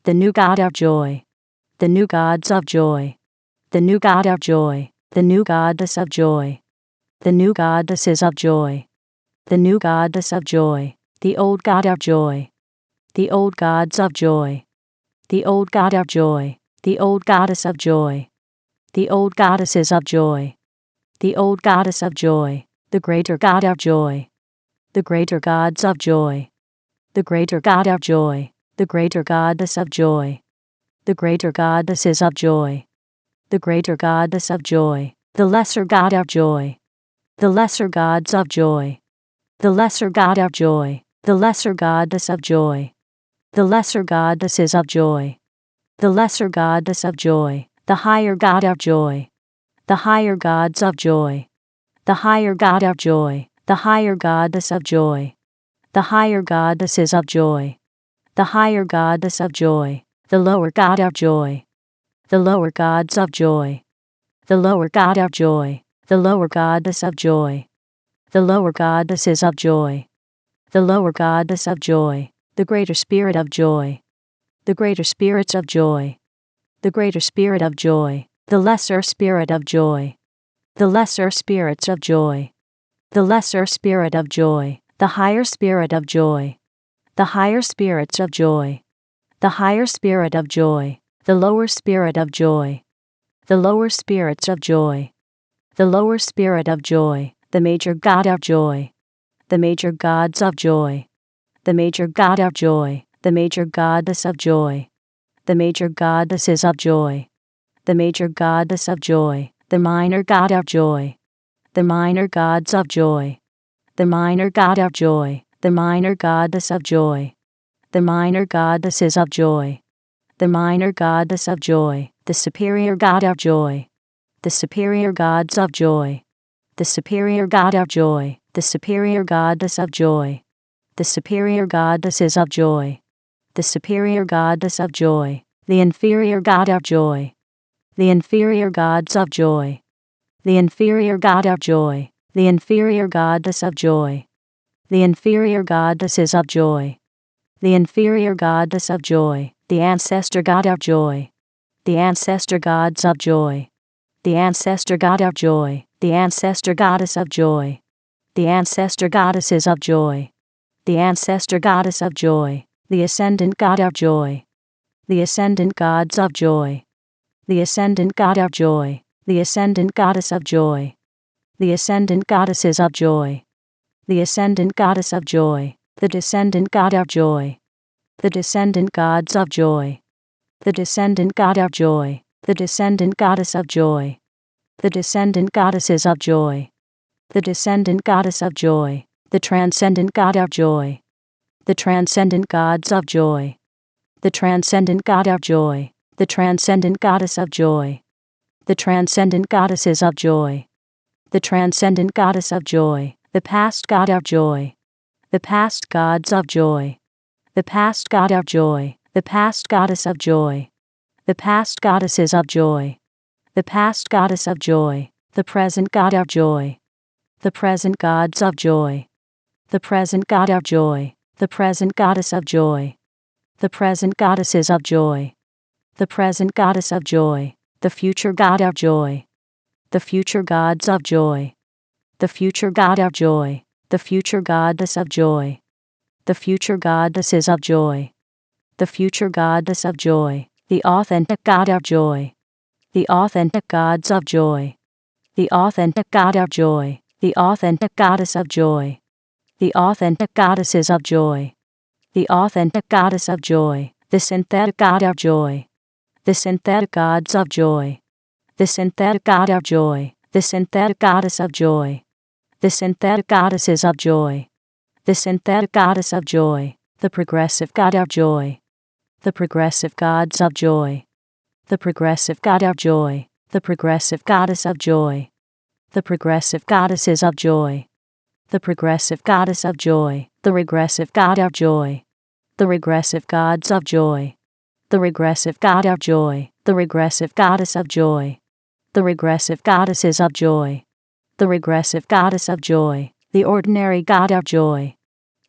the new God of joy, the new gods of joy, the new God of joy, the new goddess of joy, the new goddesses of joy, the new goddess of joy, the old God of joy, the old gods of joy, the old God of joy, the old goddess of joy, the old goddesses of joy, the old goddess of joy, the greater God of joy, the greater gods of joy, the greater God of joy, the greater goddess of joy, the greater goddesses of joy, the greater goddess of joy, the lesser God of joy, the lesser gods of joy, the lesser God of joy, the lesser goddess of joy, the lesser goddesses of joy, the lesser goddess of joy, the higher God of joy, the higher gods of joy, the higher God of joy, the higher goddess of joy, the higher goddesses of joy, the higher goddess of joy, the lower God of joy, the lower gods of joy, the lower God of joy, the lower goddess of joy, the lower goddesses of joy, the lower goddess of joy, the greater spirit of joy, the greater spirits of joy, the greater spirit of joy, the lesser spirit of joy, the lesser spirits of joy, the lesser spirit of joy, the higher spirit of joy, the higher spirits of joy, the higher spirit of joy, the lower spirit of joy, the lower spirits of joy, the lower spirit of joy, the major God of joy, the major gods of joy, the major God of joy, the major goddess of joy, the major goddesses of joy, the major goddess of joy, the minor God of joy, the minor gods of joy, the minor God of joy, the minor goddess of joy, the minor goddesses of joy, the minor goddess of joy, the superior God of joy, the superior gods of joy, the superior God of joy, the superior goddess of joy, the superior goddesses of joy, the superior goddess of joy, the inferior God of joy, the inferior gods of joy, the inferior God of joy, the inferior goddess of joy, the inferior goddesses of joy, the inferior goddess of joy, the ancestor God of joy, the ancestor gods of joy, the ancestor God of joy, the ancestor goddess of joy, the ancestor goddesses of joy, the ancestor goddess of joy, the ascendant God of joy, the ascendant gods of joy, the ascendant God of joy, the ascendant goddess of joy, the ascendant goddesses of joy, the ascendant goddess of joy, the descendant God of joy, the descendant gods of joy, the descendant God of joy, the descendant goddess of joy, the descendant goddesses of joy, the descendant goddess of joy, the transcendent God of joy, the transcendent gods of joy, the transcendent God of joy, the transcendent goddess of joy, the transcendent goddesses of joy, the transcendent goddess of joy, the past God of joy, the past gods of joy, the past God of joy, the past goddess of joy, the past goddesses of joy, the past goddess of joy, the present God of joy, the present gods of joy, the present God of joy, the present goddess of joy, the present goddesses of joy, the present goddess of joy, the future God of joy, the future gods of joy, the future God of joy, the future goddess of joy, the future goddesses of joy, the future goddess of joy, the authentic God of joy, the authentic gods of joy, the authentic God of joy, the authentic goddess of joy, the authentic goddesses of joy, the authentic goddess of joy, the synthetic God of joy, the synthetic gods of joy, the synthetic God of joy, the synthetic goddess of joy, the synthetic goddesses of joy, the synthetic goddess of joy, the progressive God of joy, the progressive gods of joy, the progressive God of joy, the progressive goddess of joy, the progressive goddesses of joy, the progressive goddess of joy, the regressive God of joy, the regressive gods of joy, the regressive God of joy, the regressive goddess of joy, the regressive goddesses of joy, the regressive goddess of joy, the ordinary God of joy,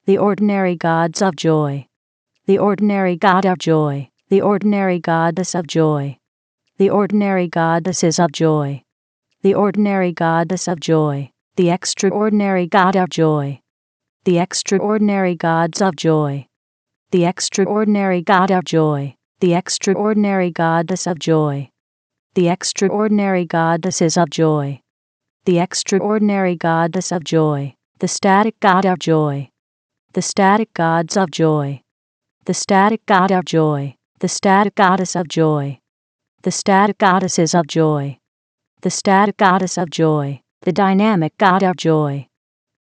the ordinary gods of joy, the ordinary God of joy, the ordinary goddess of joy, the ordinary goddesses of joy, the ordinary goddess of joy, the extraordinary God of joy, the extraordinary gods of joy, the extraordinary God of joy, the extraordinary goddess of joy, the extraordinary goddesses of joy, the extraordinary goddess of joy, the static God of joy, the static gods of joy, the static God of joy, the static goddess of joy, the static goddesses of joy, the static goddess of joy, the dynamic God of joy,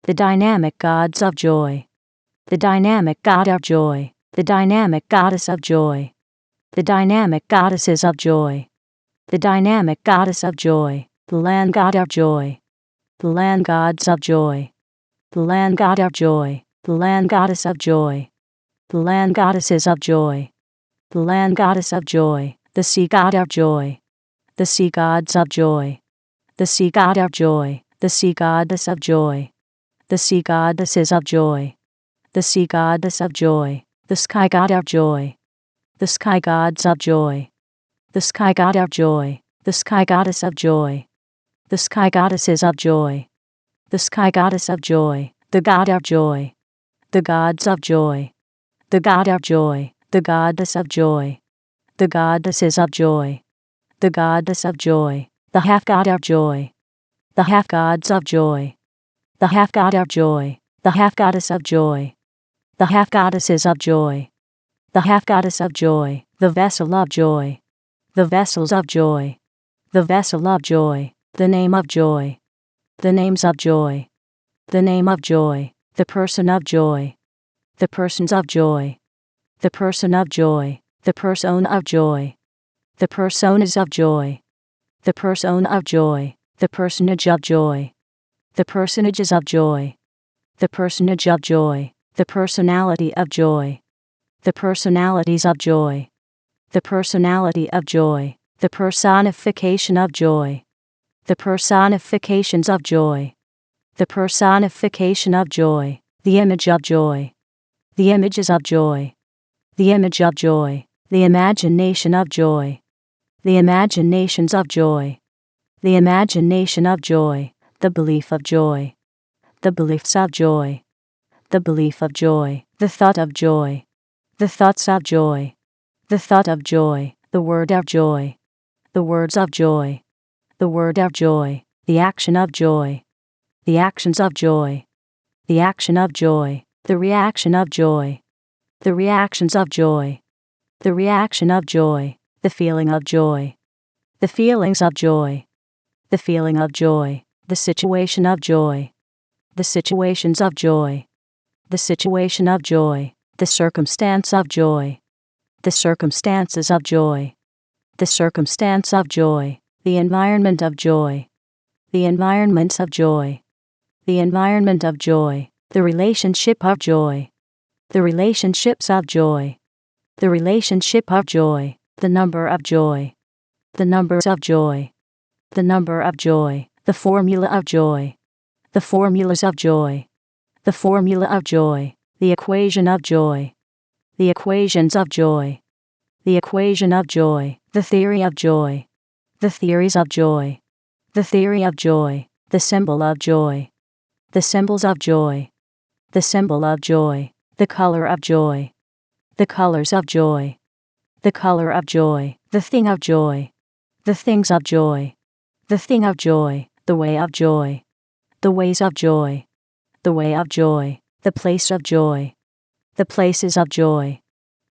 the dynamic gods of joy, the dynamic God of joy, the dynamic goddess of joy, the dynamic goddesses of joy, the dynamic goddess of joy, the land God of joy, the land gods of joy, the land God of joy, the land goddess of joy, the land goddesses of joy, the land goddess of joy, the sea God of joy, the sea gods of joy, the sea God of joy, the sea goddess of joy, the sea goddesses of joy, the sea goddess of joy, the sky God of joy, the sky gods of joy, the sky God of joy, the sky goddess of joy, the sky goddesses of joy, the sky goddess of joy, the God of joy, the gods of joy, the God of joy, the goddess of joy, the goddesses of joy, the goddess of joy, the half God of joy, the half gods of joy, the half God of joy, the half goddess of joy, the half goddesses of joy, the half goddess of joy, the vessel of joy, the vessels of joy, the vessel of joy, the name of joy, the names of joy, the name of joy, the person of joy, the persons of joy, the person of joy, the persona of joy, the personas of joy, the persona of joy, the personage of joy, the personages of joy, the personage of joy, the personality of joy, the personalities of joy, the personality of joy, the personification of joy, the personifications of joy, the personification of joy, the image of joy, the images of joy, the image of joy, the imagination of joy, the imaginations of joy, the imagination of joy, the belief of joy, the beliefs of joy, the belief of joy, the thought of joy, the thoughts of joy, the thought of joy, the word of joy, the words of joy, the word of joy, the action of joy, the actions of joy, the action of joy, the reaction of joy, the reactions of joy, the reaction of joy, the feeling of joy, the feelings of joy, the feeling of joy, the situation of joy, the situations of joy, the situation of joy, the circumstance of joy, the circumstances of joy, the circumstance of joy, the environment of joy, the environments of joy, the environment of joy, the relationship of joy, the relationships of joy, the relationship of joy, the number of joy, the numbers of joy, the number of joy, the formula of joy, the formulas of joy, the formula of joy, the equation of joy, the equations of joy, the equation of joy, the theory of joy, the theories of joy, the theory of joy, the symbol of joy, the symbols of joy, the symbol of joy, the color of joy, the colors of joy, the color of joy, the thing of joy, the things of joy, the thing of joy, the way of joy, the ways of joy, the way of joy, the place of joy, the places of joy,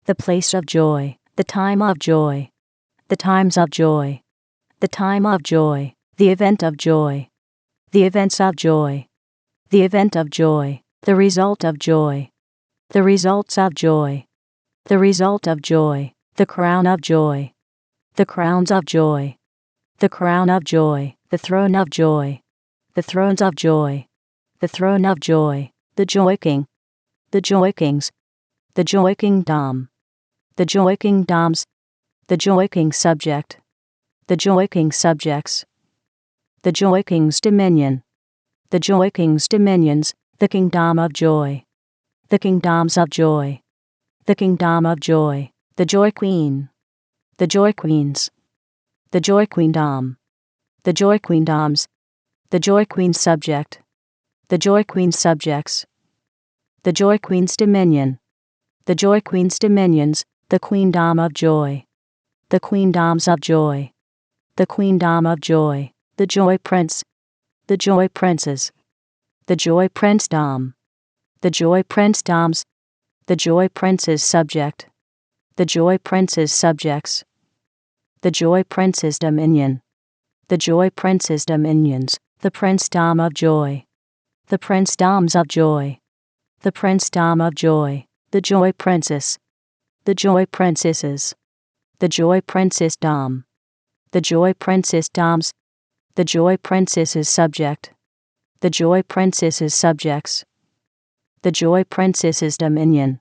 the place of joy, the time of joy, the times of joy, the time of joy, the event of joy, the events of joy, the event of joy, the result of joy, the results of joy, the result of joy, the crown of joy, the crowns of joy, the crown of joy, the throne of joy, the thrones of joy, the throne of joy, the joy king, the joy kings, the joy kingdom, the joy kingdoms, the joy king subject, the joy king subjects, the joy king's dominion, the joy king's dominions, the kingdom of joy, the kingdoms of joy, the kingdom of joy, the Joy Queen, the Joy Queens, the Joy Queendom, the Joy Queendoms, the Joy Queen Subject, the Joy Queen Subjects, the Joy Queen's Dominion, the Joy Queen's Dominions, the Queendom of Joy, the Queendoms of Joy, the Queendom of Joy, the Joy Prince, the Joy Princes, the Joy Princedom, the Joy Princedoms, the Joy Prince's Subject, the Joy Prince's Subjects, the Joy Prince's Dominion, the Joy Prince's Dominions, the Princedom of Joy, the Princedoms of Joy, the Princedom of Joy, the Joy Princess, the Joy Princesses, the Joy Princessdom, the Joy Princessdoms, the Joy Princess's Subject, the Joy Princess's Subjects, the Joy Princess's Dominion,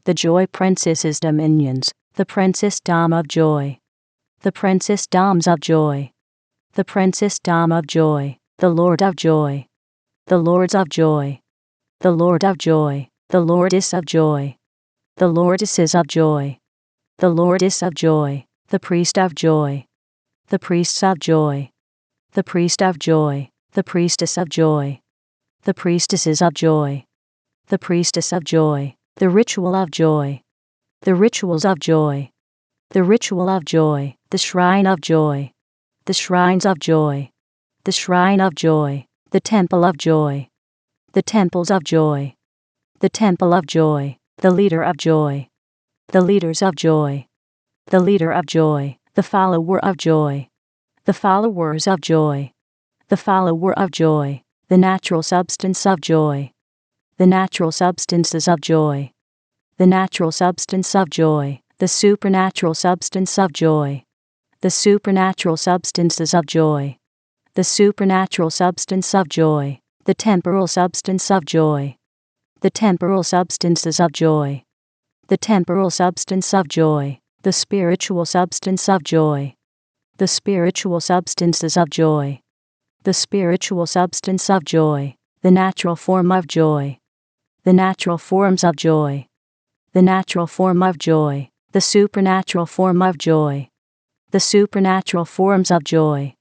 the Joy Princess's Dominions, the Princessdom of Joy, the Princessdoms of Joy, the Princessdom of Joy, the Lord of Joy, the Lords of Joy, the Lord of Joy, the Lordess of Joy, the Lordesses of Joy, the Lordess of Joy, the Priest of Joy, the Priests of Joy, the Priest of Joy, the Priestess of Joy, the Priestesses of Joy, the Priestess of Joy, the Ritual of Joy, the Rituals of Joy, the Ritual of Joy, the Shrine of Joy, the Shrines of Joy, the Shrine of Joy, the Temple of Joy, the Temples of Joy, the Temple of Joy, the Leader of Joy, the Leaders of Joy, the Leader of Joy, the Follower of Joy, the Followers of Joy, the Follower of Joy, the Natural Substance of Joy, the Natural Substances of Joy, the Natural Substance of Joy, the Supernatural Substance of Joy, the Supernatural Substances of Joy, the Supernatural Substance of Joy, the Temporal Substance of Joy, the Temporal Substances of Joy, the Temporal Substance of Joy, the Spiritual Substance of Joy, the Spiritual Substances of Joy, the Spiritual Substance of Joy, the Natural Form of Joy, the Natural Forms of Joy, the Natural Form of Joy, the Supernatural Form of Joy, the Supernatural Forms of Joy,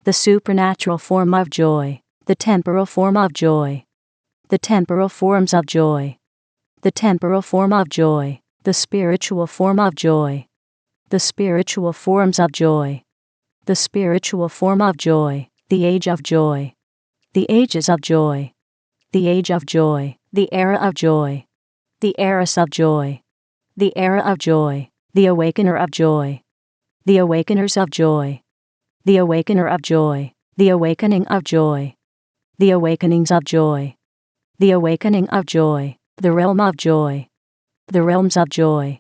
the Supernatural Form of Joy, the Temporal Form of Joy, the Temporal Forms of Joy, the Temporal Form of Joy, the Spiritual Form of Joy, the Spiritual Forms of Joy, the Spiritual Form of Joy, the Age of Joy, the Ages of Joy, the Age of Joy, the Era of Joy, the Heiress of Joy, the Era of Joy, the Awakener of Joy, the Awakeners of Joy, the Awakener of Joy, the Awakening of Joy, the Awakenings of Joy, the Awakening of Joy, the Realm of Joy, the Realms of Joy,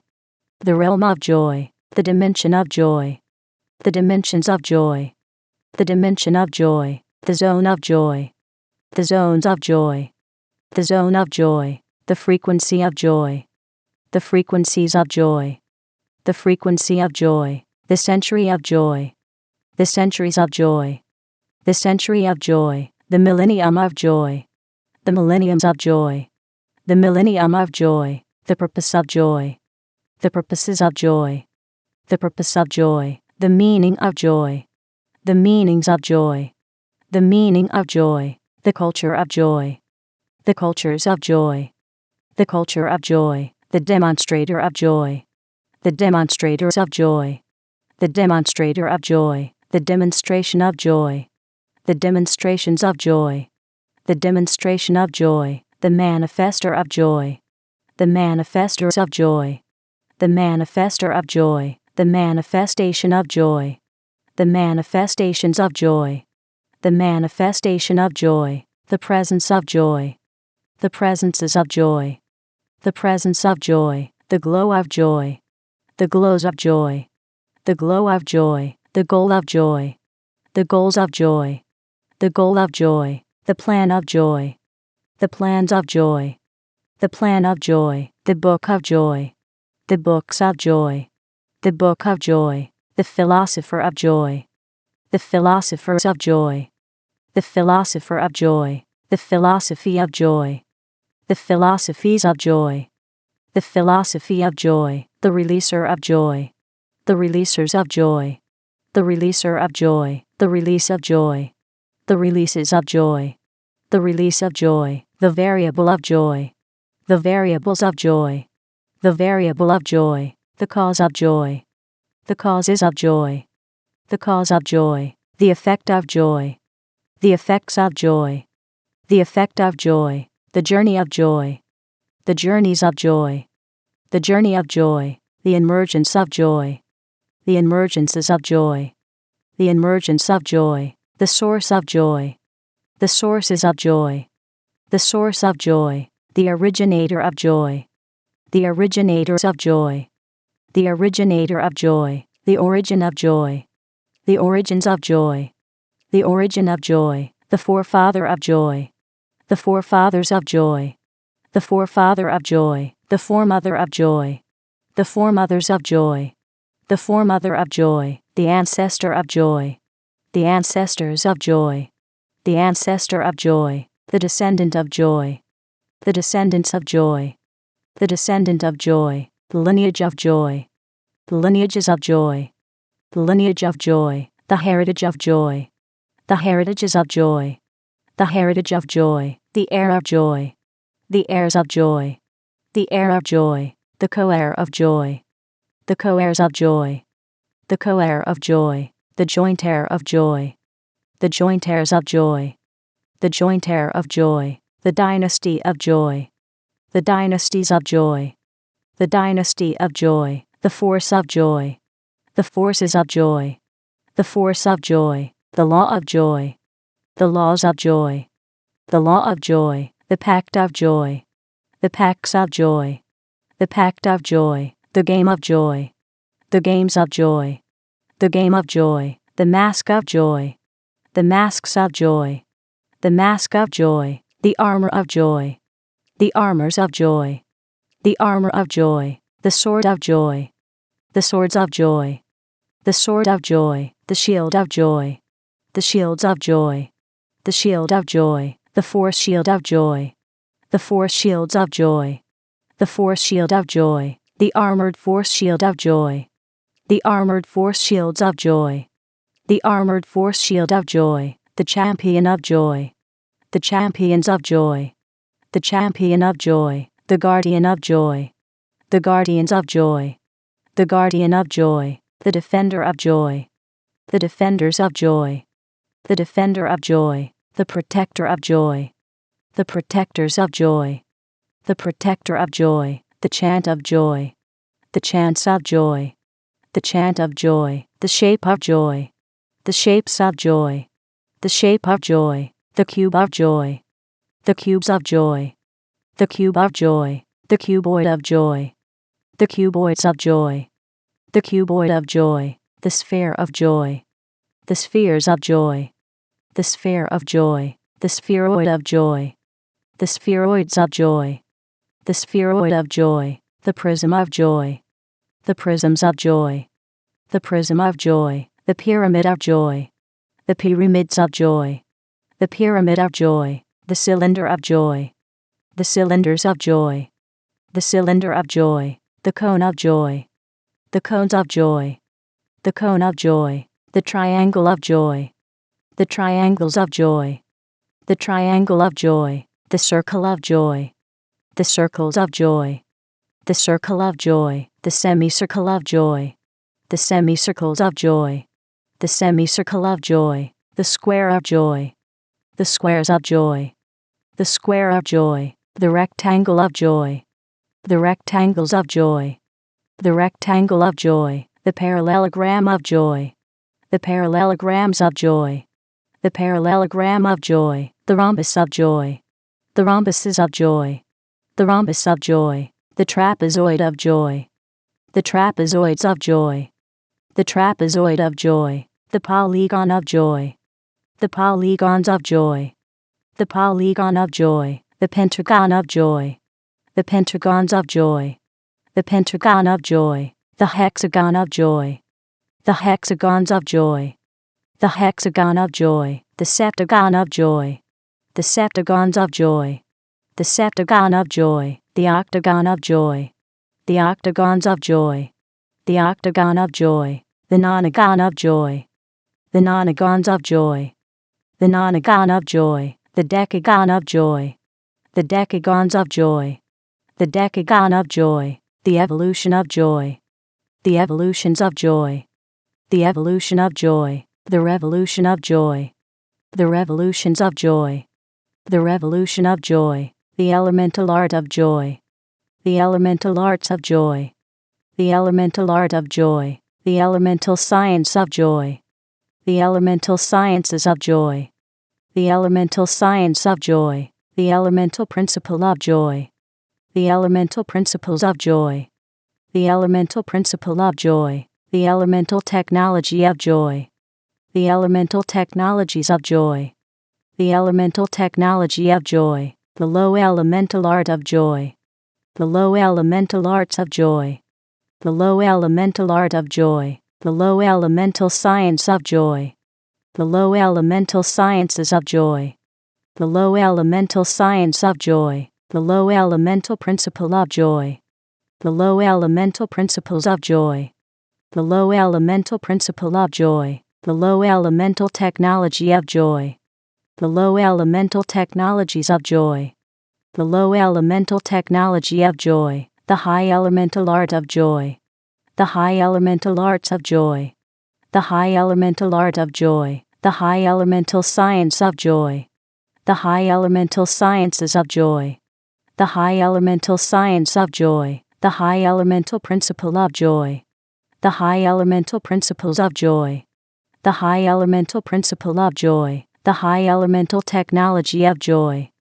the Realm of Joy, the Dimension of Joy, the Dimensions of Joy, the Dimension of Joy, the Zone of Joy, the Zones of Joy, the Zone of Joy, the Frequency of Joy, the Frequencies of Joy, the Frequency of Joy, the Century of Joy, the Centuries of Joy, the Century of Joy, the Millennium of Joy, the Millenniums of Joy, the Millennium of Joy, the Purpose of Joy, the Purposes of Joy, the Purpose of Joy, the Meaning of Joy, the Meanings of Joy, the Meaning of Joy, the Culture of Joy, the Cultures of Joy, the Culture of Joy, the Demonstrator of Joy, the Demonstrators of Joy, the Demonstrator of Joy, the Demonstration of Joy, the Demonstrations of Joy, the Demonstration of Joy, the Manifester of Joy, the Manifestors of Joy, the Manifester of Joy, the Manifestation of Joy, the Manifestations of Joy, the Manifestation of Joy, the Presence of Joy, the Presences of Joy, the Presence of Joy, the Glow of Joy, the Glows of Joy, the Glow of Joy, the Goal of Joy, the Goals of Joy, the Goal of Joy, the Plan of Joy, the Plans of Joy, the Plan of Joy, the Book of Joy, the Books of Joy, the Book of Joy, the Philosopher of Joy, the Philosophers of Joy, the Philosopher of Joy, the Philosophy of Joy, the Philosophies of Joy, the Philosophy of Joy, the releaser of joy, the releasers of joy, the releaser of joy, the release of joy, the releases of joy, the release of joy, the variable of joy, the variables of joy, the variable of joy, the cause of joy, the causes of joy, the cause of joy, the effect of joy, the effects of joy, the effect of joy, the journey of joy, the journeys of joy, the journey of joy, the emergence of joy, the emergences of joy, the emergence of joy, the source of joy, the sources of joy, the source of joy, the originator of joy, the originators of joy, the originator of joy, the origin of joy, the origins of joy, the origin of joy, the forefather of joy, the forefathers of joy, the forefather of joy, the foremother of joy, the foremothers of joy, the foremother of joy, the ancestor of joy, the ancestors of joy, the ancestor of joy, the descendant of joy, the descendants of joy, the descendant of joy, the lineage of joy, the lineages of joy, the lineage of joy, the heritage of joy, the heritages of joy, the heritage of joy, the heir of joy, the heirs of joy, the heir of joy, the co-heir of joy, the co-heirs of joy, the co-heir of joy, the joint heir of joy, the joint heirs of joy, the joint heir of joy, the dynasty of joy, the dynasties of joy, the dynasty of joy, the force of joy, the forces of joy, the force of joy, the law of joy, the laws of joy, the law of joy, the pact of joy, the pacts of joy, the pact of joy, the game of joy, the games of joy, the game of joy, the mask of joy, the masks of joy, the mask of joy, the armor of joy, the armors of joy, the armor of joy, the sword of joy, the swords of joy, the sword of joy, the shield of joy, the shields of joy, the shield of joy, the force shield of joy, the force shields of joy, the force shield of joy, the armored force shield of joy, the armored force shields of joy, the armored force shield of joy, the champion of joy, the champions of joy, the champion of joy, the guardian of joy, the guardians of joy, the guardian of joy, the defender of joy, the defenders of joy, the defender of joy, the protector of joy, the protectors of joy, the protector of joy, the chant of joy, the chants of joy, the chant of joy, the shape of joy, the shapes of joy, the shape of joy, the cube of joy, the cubes of joy, the cube of joy, the cuboid of joy, the cuboids of joy, the cuboid of joy, the sphere of joy, the spheres of joy, the sphere of joy, the spheroid of joy, the spheroids of joy, the spheroid of joy, the prism of joy, the prisms of joy, the prism of joy, the pyramid of joy, the pyramids of joy, the pyramid of joy, the cylinder of joy, the cylinders of joy, the cylinder of joy, the cone of joy, the cones of joy, the cone of joy, the triangle of joy, the triangles of joy, the triangle of joy, the circle of joy, the circles of joy, the circle of joy, the semicircle of joy, the semicircles of joy, the semicircle of joy, the square of joy, the squares of joy, the square of joy, the rectangle of joy, the rectangles of joy, the rectangle of joy, the parallelogram of joy, the parallelograms of joy, the parallelogram of joy, the rhombus of joy, the rhombuses of joy, the rhombus of joy, the trapezoid of joy, the trapezoids of joy, the trapezoid of joy, the polygon of joy, the polygons of joy, the polygon of joy, the pentagon of joy, the pentagons of joy, the pentagon of joy, the hexagon of joy, the hexagons of joy, the hexagon of joy, the septagon of joy, the septagons of joy, the septagon of joy, the octagon of joy, the octagons of joy, the octagon of joy, the nonagon of joy, the nonagons of joy, the nonagon of joy, the decagon of joy, the decagons of joy, the decagon of joy, the evolution of joy, the evolutions of joy, the evolution of joy, the revolution of joy, the revolutions of joy, the revolution of joy, the elemental art of joy, the elemental arts of joy, the elemental art of joy, the elemental science of joy, the elemental sciences of joy, the elemental science of joy, the elemental principle of joy, the elemental principles of joy, the elemental principle of joy, the elemental technology of joy, the elemental technologies of joy, the elemental technology of joy, the low elemental art of joy, the low elemental arts of joy, the low elemental art of joy, the low elemental science of joy, the low elemental sciences of joy, the low elemental science of joy, the low elemental principle of joy, the low elemental principles of joy, the low elemental principle of joy, the low elemental technology of joy, the low elemental technologies of joy, the low elemental technology of joy, the high elemental art of joy, the high elemental arts of joy, the high elemental art of joy, the high elemental science of joy, the high elemental sciences of joy, the high elemental science of joy, the high elemental principle of joy, the high elemental principles of joy, the high elemental principle of joy, the high elemental technology of joy,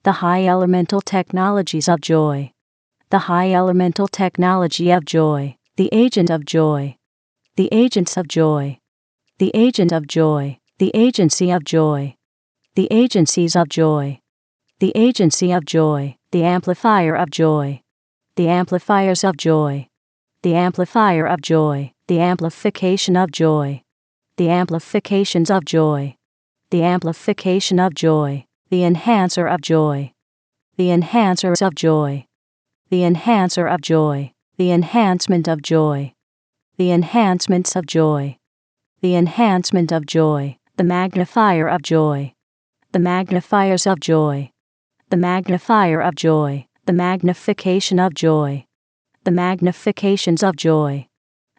the high elemental technologies of joy, the high elemental technology of joy, the agent of joy, the agents of joy, the agent of joy, the agency of joy, the agencies of joy, the agency of joy, the amplifier of joy, the amplifiers of joy, the amplifier of joy, the amplification of joy, the amplifications of joy, the amplification of joy, the enhancer of joy, the enhancers of joy, the enhancer of joy, the enhancement of joy, the enhancements of joy, the enhancement of joy, the magnifier of joy, the magnifiers of joy, the magnifier of joy, the magnification of joy, the magnifications of joy,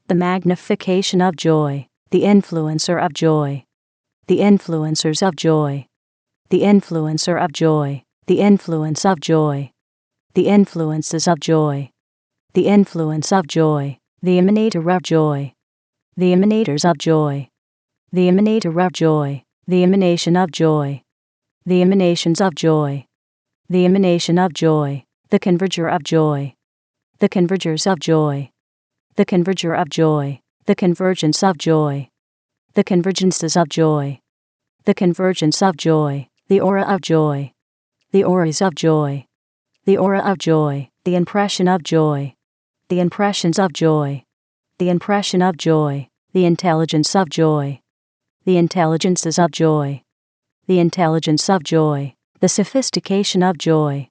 the magnification of joy, the influencer of joy, the influencers of joy, the influencer of joy, the influence of joy, the influences of joy, the influence of joy, the emanator of joy, the emanators of joy, the emanator of joy, the emanation of joy, the emanations of joy, the emanation of joy, the converger of joy, the convergers of joy, the converger of joy, the convergence of joy, the convergences of joy, the convergence of joy, the aura of joy, the auras of joy, the aura of joy, the impression of joy, the impressions of joy, the impression of joy, the intelligence of joy, the intelligences of joy, the intelligence of joy, the sophistication of joy,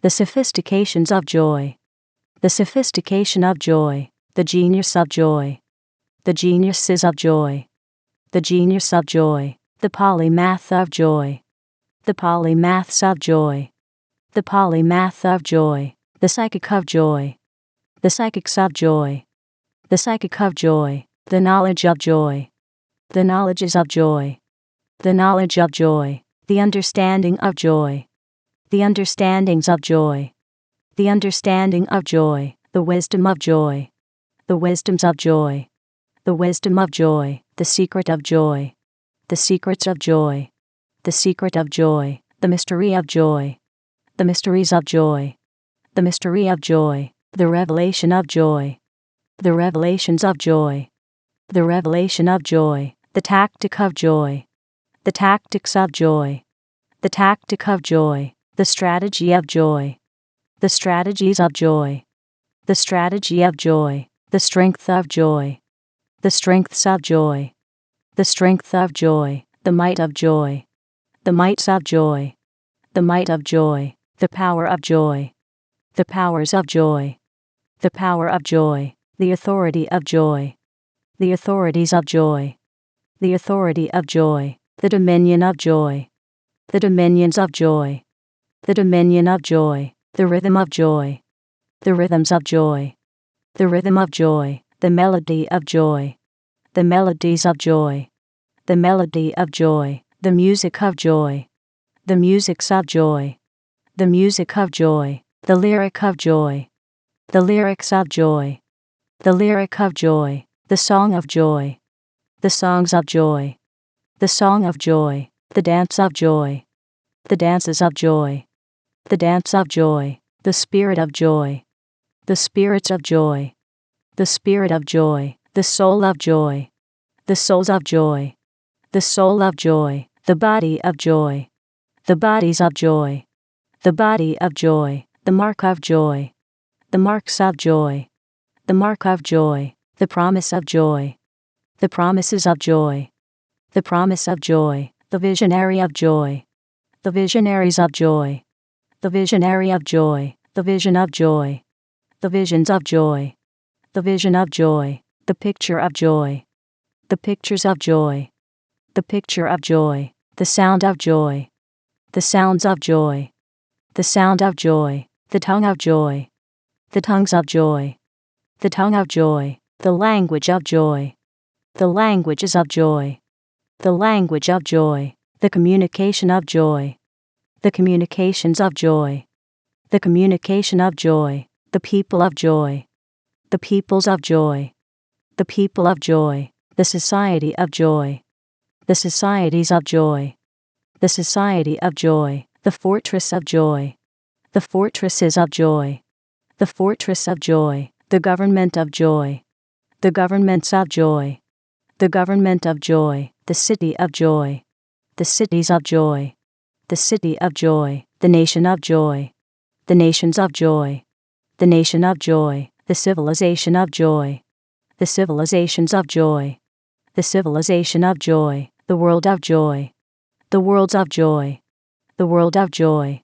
the sophistications of joy, the sophistication of joy, the genius of joy, the geniuses of joy, the genius of joy, the polymath of joy, the polymaths of joy, the polymath of joy, the psychic of joy, the psychics of joy, the psychic of joy, the knowledge of joy, the knowledges of joy, the knowledge of joy, the understanding of joy, the understandings of joy, the understanding of joy, the wisdom of joy, the wisdoms of joy, the wisdom of joy, the secret of joy, the secrets of joy, the secret of joy, the mystery of joy, the mysteries of joy, the mystery of joy, the revelation of joy, the revelations of joy, the revelation of joy, the tactic of joy, the tactics of joy, the tactic of joy, the strategy of joy, the strategies of joy, the strategy of joy, the strength of joy, the strengths of joy, the strength of joy, the might of joy, the mights of joy, the might of joy, the power of joy, the powers of joy, the power of joy, the authority of joy, the authorities of joy, the authority of joy, the dominion of joy, the dominions of joy, the dominion of joy, the rhythm of joy, the rhythms of joy, the rhythm of joy, the melody of joy, the melodies of joy, the melody of joy, the music of joy, the musics of joy, the music of joy, the lyric of joy, the lyrics of joy, the lyric of joy, the song of joy, the songs of joy, the song of joy, the dance of joy, the dances of joy, the dance of joy, the spirit of joy, the spirits of joy, the spirit of joy, the soul of joy, the souls of joy, the soul of joy, the body of joy, the bodies of joy, the body of joy, the mark of joy, the marks of joy, the mark of joy, the promise of joy, the promises of joy, the promise of joy, the visionary of joy, the visionaries of joy, the visionary of joy, the vision of joy, the visions of joy, the vision of joy, the picture of joy, the pictures of joy, the picture of joy, the sound of joy, the sounds of joy, the sound of joy, the tongue of joy, the tongues of joy, the tongue of joy, the language of joy, the languages of joy, the language of joy, the communication of joy, the communications of joy, the communication of joy, the people of joy, the peoples of joy, the people of joy, the society of joy, the societies of joy, the society of joy, the fortress of joy, the fortresses of joy, the fortress of joy, the government of joy, the governments of joy, the government of joy, the city of joy, the cities of joy, the city of joy, the nation of joy, the nations of joy, the nation of joy, the civilization of joy, the civilizations of joy, the civilization of joy, the world of joy, the worlds of joy, the world of joy,